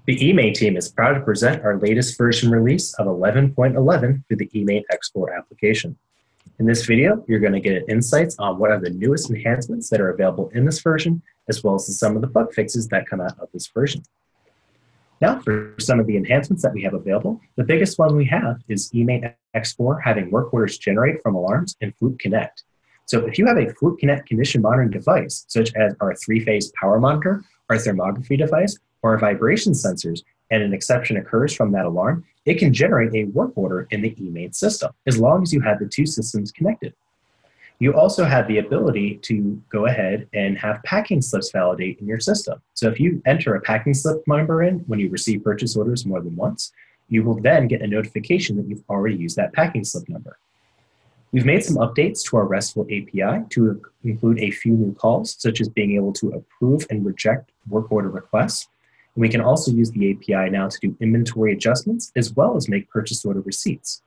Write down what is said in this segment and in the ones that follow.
The eMaint team is proud to present our latest version release of 11.11 through the eMaint Explorer application. In this video, you're going to get insights on what are the newest enhancements that are available in this version, as well as some of the bug fixes that come out of this version. Now, for some of the enhancements that we have available, the biggest one we have is eMaint Explorer having work orders generate from alarms in Fluke Connect. So if you have a Fluke Connect condition monitoring device, such as our 3-phase power monitor, our thermography device, or our vibration sensors, and an exception occurs from that alarm, it can generate a work order in the eMaint system, as long as you have the two systems connected. You also have the ability to go ahead and have packing slips validate in your system. So if you enter a packing slip number in when you receive purchase orders more than once, you will then get a notification that you've already used that packing slip number. We've made some updates to our RESTful API to include a few new calls, such as being able to approve and reject work order requests. And we can also use the API now to do inventory adjustments, as well as make purchase order receipts.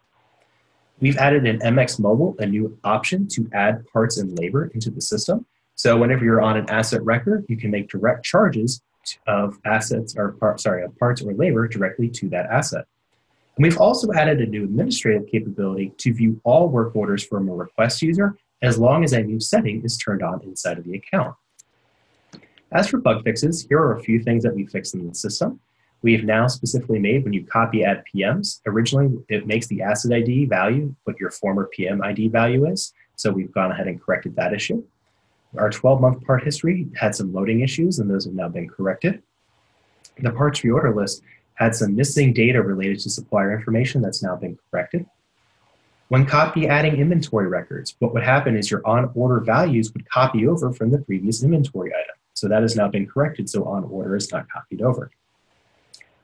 We've added in MX Mobile a new option to add parts and labor into the system. So whenever you're on an asset record, you can make direct charges of parts or labor directly to that asset. And we've also added a new administrative capability to view all work orders from a request user as long as a new setting is turned on inside of the account. As for bug fixes, here are a few things that we fixed in the system. We have now specifically made when you copy add PMs, originally it makes the asset ID value what your former PM ID value is. So we've gone ahead and corrected that issue. Our 12-month part history had some loading issues, and those have now been corrected. The parts reorder list had some missing data related to supplier information that's now been corrected. When copy adding inventory records, what would happen is your on order values would copy over from the previous inventory item. So that has now been corrected, so on order is not copied over.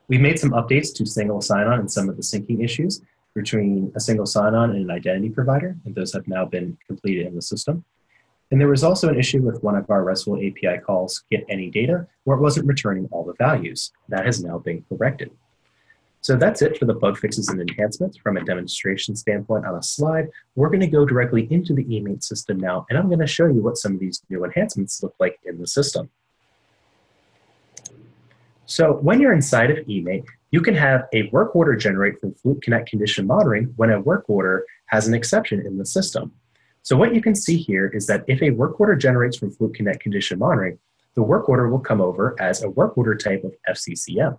We've made some updates to single sign-on and some of the syncing issues between a single sign-on and an identity provider, and those have now been completed in the system. And there was also an issue with one of our RESTful API calls, get any data, where it wasn't returning all the values. That has now been corrected. So that's it for the bug fixes and enhancements from a demonstration standpoint on a slide. We're going to go directly into the eMaint system now, and I'm going to show you what some of these new enhancements look like in the system. So when you're inside of eMaint, you can have a work order generate from Fluke Connect condition monitoring when a work order has an exception in the system. So what you can see here is that if a work order generates from Fluke Connect condition monitoring, the work order will come over as a work order type of FCCM.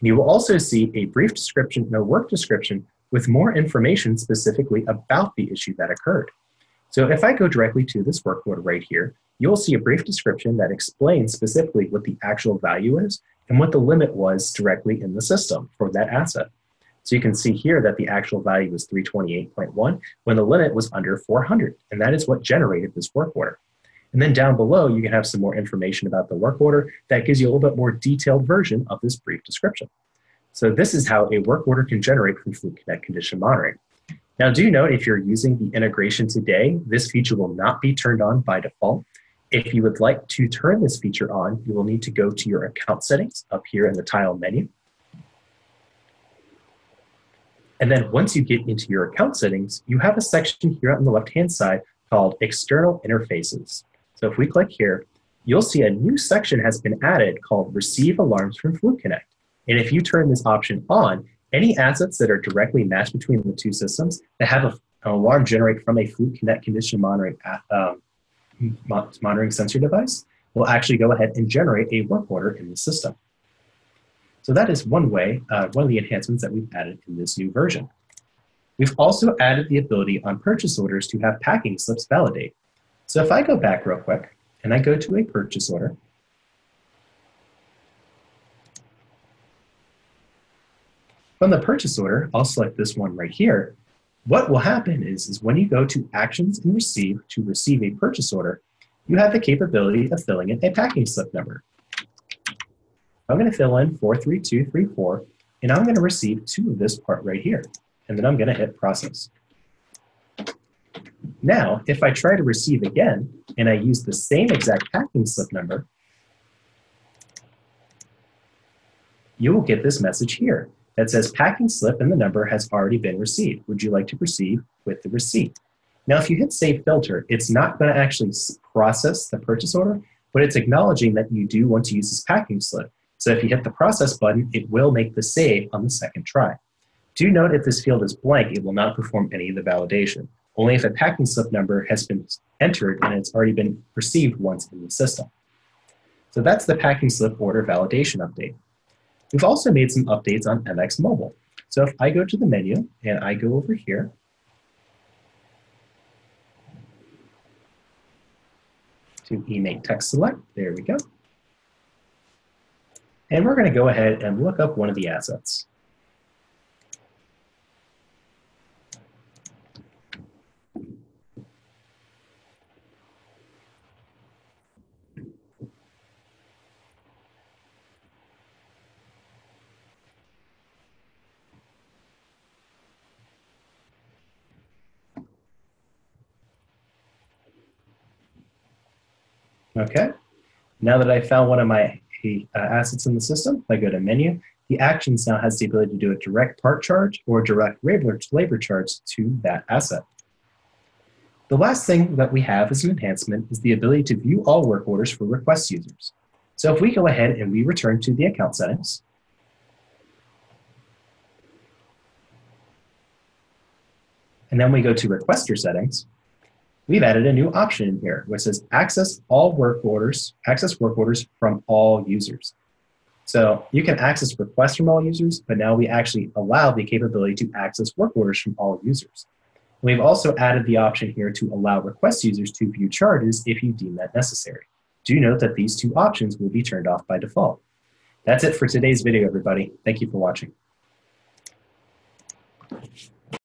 And you will also see a brief description, work description with more information specifically about the issue that occurred. So if I go directly to this work order right here, you'll see a brief description that explains specifically what the actual value is and what the limit was directly in the system for that asset. So you can see here that the actual value was 328.1 when the limit was under 400, and that is what generated this work order. And then down below, you can have some more information about the work order that gives you a little bit more detailed version of this brief description. So this is how a work order can generate from Fluke Connect condition monitoring. Now do note if you're using the integration today, this feature will not be turned on by default. If you would like to turn this feature on, you will need to go to your account settings up here in the tile menu. And then once you get into your account settings, you have a section here on the left-hand side called External Interfaces. So if we click here, you'll see a new section has been added called Receive Alarms from Fluke Connect. And if you turn this option on, any assets that are directly matched between the two systems that have an alarm generate from a Fluke Connect condition monitoring sensor device will actually go ahead and generate a work order in the system. So that is one way, one of the enhancements that we've added in this new version. We've also added the ability on purchase orders to have packing slips validate. So if I go back real quick and I go to a purchase order, from the purchase order, I'll select this one right here. What will happen is when you go to Actions and Receive to receive a purchase order, you have the capability of filling in a packing slip number. I'm going to fill in 43234, and I'm going to receive 2 of this part right here, and then I'm going to hit Process. Now, if I try to receive again, and I use the same exact packing slip number, you will get this message here that says packing slip and the number has already been received. Would you like to proceed with the receipt? Now, if you hit Save Filter, it's not going to actually process the purchase order, but it's acknowledging that you do want to use this packing slip. So if you hit the process button, it will make the save on the second try. Do note if this field is blank, it will not perform any of the validation. Only if a packing slip number has been entered and it's already been received once in the system. So that's the packing slip order validation update. We've also made some updates on MX Mobile. So if I go to the menu and I go over here, to eMaint Text Select, there we go. And we're going to go ahead and look up one of the assets. Okay, now that I found one of my assets in the system, if I go to menu, the actions now has the ability to do a direct part charge or direct labor charge to that asset. The last thing that we have as an enhancement is the ability to view all work orders for request users. So if we go ahead and we return to the account settings, and then we go to requester settings, we've added a new option in here which says access work orders from all users. So you can access requests from all users, but now we actually allow the capability to access work orders from all users. We've also added the option here to allow request users to view charges if you deem that necessary. Do note that these two options will be turned off by default. That's it for today's video, everybody. Thank you for watching.